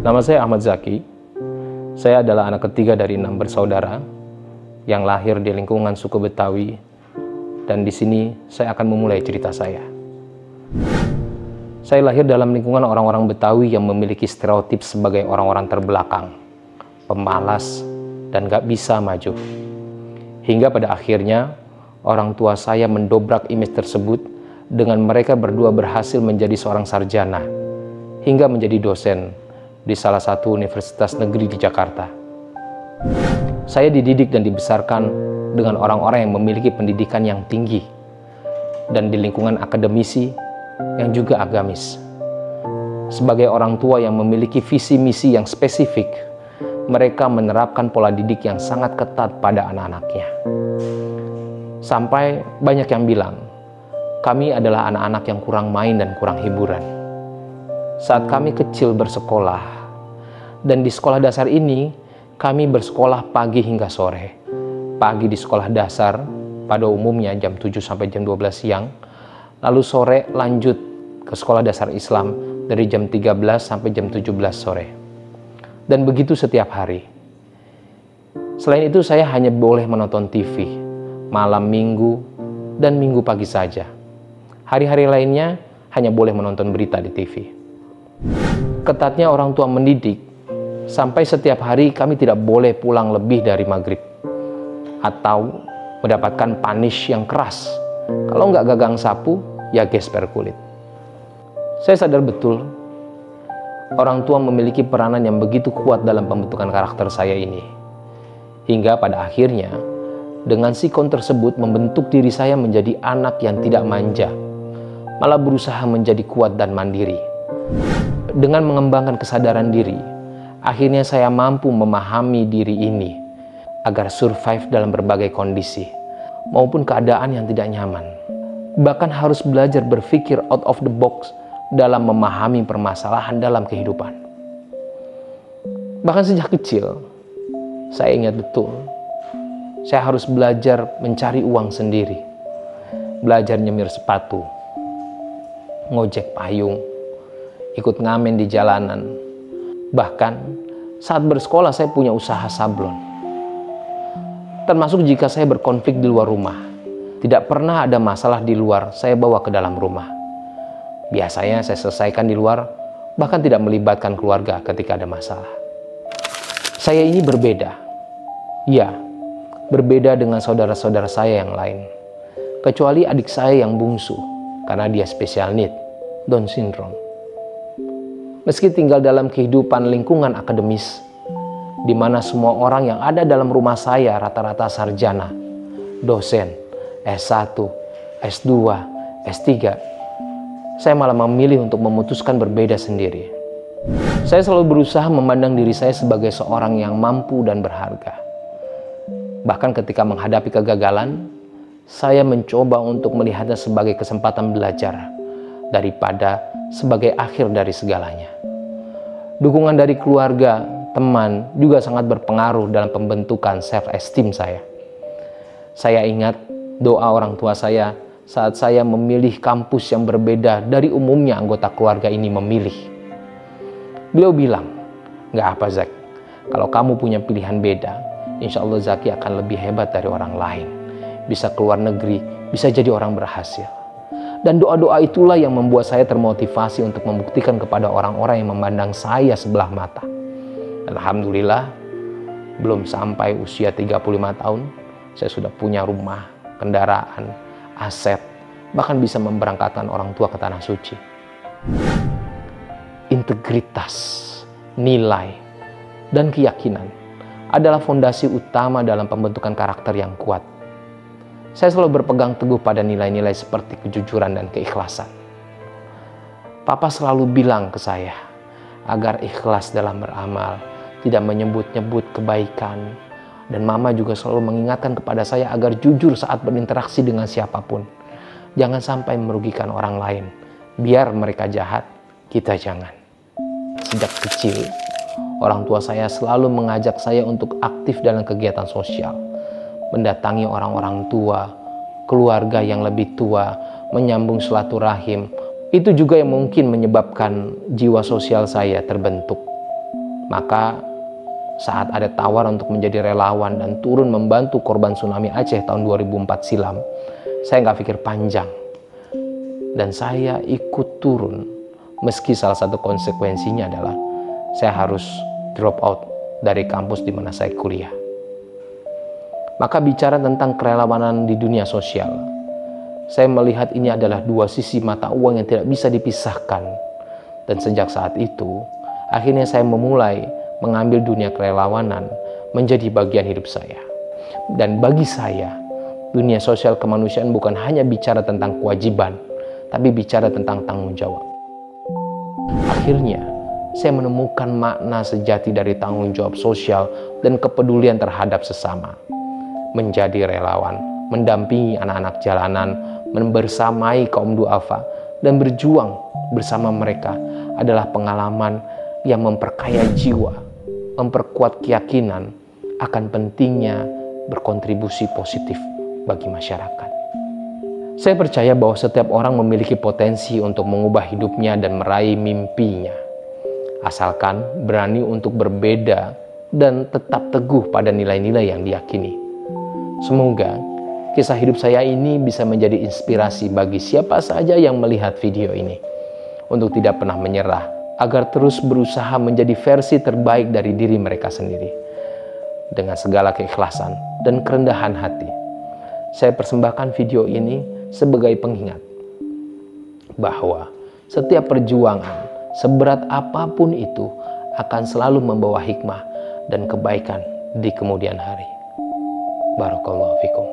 Nama saya Ahmad Zaki. Saya adalah anak ketiga dari 6 bersaudara yang lahir di lingkungan suku Betawi, dan di sini saya akan memulai cerita saya. Saya lahir dalam lingkungan orang-orang Betawi yang memiliki stereotip sebagai orang-orang terbelakang, pemalas, dan gak bisa maju. Hingga pada akhirnya, orang tua saya mendobrak image tersebut dengan mereka berdua berhasil menjadi seorang sarjana, hingga menjadi dosen di salah satu universitas negeri di Jakarta. Saya dididik dan dibesarkan dengan orang-orang yang memiliki pendidikan yang tinggi dan di lingkungan akademisi yang juga agamis. Sebagai orang tua yang memiliki visi misi yang spesifik, mereka menerapkan pola didik yang sangat ketat pada anak-anaknya. Sampai banyak yang bilang, kami adalah anak-anak yang kurang main dan kurang hiburan. Saat kami kecil bersekolah, dan di sekolah dasar ini, kami bersekolah pagi hingga sore. Pagi di sekolah dasar, pada umumnya jam 7 sampai jam 12 siang. Lalu sore lanjut ke sekolah dasar Islam dari jam 13 sampai jam 17 sore. Dan begitu setiap hari. Selain itu saya hanya boleh menonton TV, malam minggu dan minggu pagi saja. Hari-hari lainnya hanya boleh menonton berita di TV. Ketatnya orang tua mendidik, sampai setiap hari kami tidak boleh pulang lebih dari maghrib, atau mendapatkan punish yang keras. Kalau nggak gagang sapu, ya gesper kulit. Saya sadar betul, orang tua memiliki peranan yang begitu kuat dalam pembentukan karakter saya ini. Hingga pada akhirnya, dengan sikon tersebut membentuk diri saya menjadi anak yang tidak manja, malah berusaha menjadi kuat dan mandiri. Dengan mengembangkan kesadaran diri, akhirnya saya mampu memahami diri ini agar survive dalam berbagai kondisi maupun keadaan yang tidak nyaman. Bahkan harus belajar berpikir out of the box dalam memahami permasalahan dalam kehidupan. Bahkan sejak kecil, saya ingat betul, saya harus belajar mencari uang sendiri, belajar nyemir sepatu, ngojek payung, ikut ngamen di jalanan. Bahkan saat bersekolah saya punya usaha sablon. Termasuk jika saya berkonflik di luar rumah. Tidak pernah ada masalah di luar, saya bawa ke dalam rumah. Biasanya saya selesaikan di luar, bahkan tidak melibatkan keluarga ketika ada masalah. Saya ini berbeda. Ya, berbeda dengan saudara-saudara saya yang lain. Kecuali adik saya yang bungsu, karena dia special need, Down syndrome. Meski tinggal dalam kehidupan lingkungan akademis, di mana semua orang yang ada dalam rumah saya rata-rata sarjana, dosen, S1, S2, S3, saya malah memilih untuk memutuskan berbeda sendiri. Saya selalu berusaha memandang diri saya sebagai seorang yang mampu dan berharga. Bahkan ketika menghadapi kegagalan, saya mencoba untuk melihatnya sebagai kesempatan belajar daripada sebagai akhir dari segalanya. Dukungan dari keluarga, teman juga sangat berpengaruh dalam pembentukan self-esteem saya. Saya ingat doa orang tua saya saat saya memilih kampus yang berbeda dari umumnya anggota keluarga ini memilih. Beliau bilang, "Nggak apa Zak, kalau kamu punya pilihan beda, insya Allah Zaki akan lebih hebat dari orang lain. Bisa keluar negeri, bisa jadi orang berhasil." Dan doa-doa itulah yang membuat saya termotivasi untuk membuktikan kepada orang-orang yang memandang saya sebelah mata. Alhamdulillah, belum sampai usia 35 tahun, saya sudah punya rumah, kendaraan, aset, bahkan bisa memberangkatkan orang tua ke tanah suci. Integritas, nilai, dan keyakinan adalah fondasi utama dalam pembentukan karakter yang kuat. Saya selalu berpegang teguh pada nilai-nilai seperti kejujuran dan keikhlasan. Papa selalu bilang ke saya agar ikhlas dalam beramal, tidak menyebut-nyebut kebaikan. Dan mama juga selalu mengingatkan kepada saya agar jujur saat berinteraksi dengan siapapun. Jangan sampai merugikan orang lain. Biar mereka jahat, kita jangan. Sejak kecil, orang tua saya selalu mengajak saya untuk aktif dalam kegiatan sosial. Mendatangi orang-orang tua, keluarga yang lebih tua, menyambung silaturahim. Itu juga yang mungkin menyebabkan jiwa sosial saya terbentuk. Maka saat ada tawaran untuk menjadi relawan dan turun membantu korban tsunami Aceh tahun 2004 silam, saya nggak pikir panjang. Dan saya ikut turun, meski salah satu konsekuensinya adalah saya harus drop out dari kampus di mana saya kuliah. Maka bicara tentang kerelawanan di dunia sosial, saya melihat ini adalah dua sisi mata uang yang tidak bisa dipisahkan. Dan sejak saat itu, akhirnya saya memulai mengambil dunia kerelawanan menjadi bagian hidup saya. Dan bagi saya, dunia sosial kemanusiaan bukan hanya bicara tentang kewajiban, tapi bicara tentang tanggung jawab. Akhirnya, saya menemukan makna sejati dari tanggung jawab sosial dan kepedulian terhadap sesama. Menjadi relawan, mendampingi anak-anak jalanan, membersamai kaum duafa, dan berjuang bersama mereka adalah pengalaman yang memperkaya jiwa, memperkuat keyakinan akan pentingnya berkontribusi positif bagi masyarakat. Saya percaya bahwa setiap orang memiliki potensi untuk mengubah hidupnya dan meraih mimpinya, asalkan berani untuk berbeda dan tetap teguh pada nilai-nilai yang diyakini. Semoga kisah hidup saya ini bisa menjadi inspirasi bagi siapa saja yang melihat video ini untuk tidak pernah menyerah, agar terus berusaha menjadi versi terbaik dari diri mereka sendiri. Dengan segala keikhlasan dan kerendahan hati, saya persembahkan video ini sebagai pengingat bahwa setiap perjuangan, seberat apapun itu, akan selalu membawa hikmah dan kebaikan di kemudian hari. Barakallahu fikum.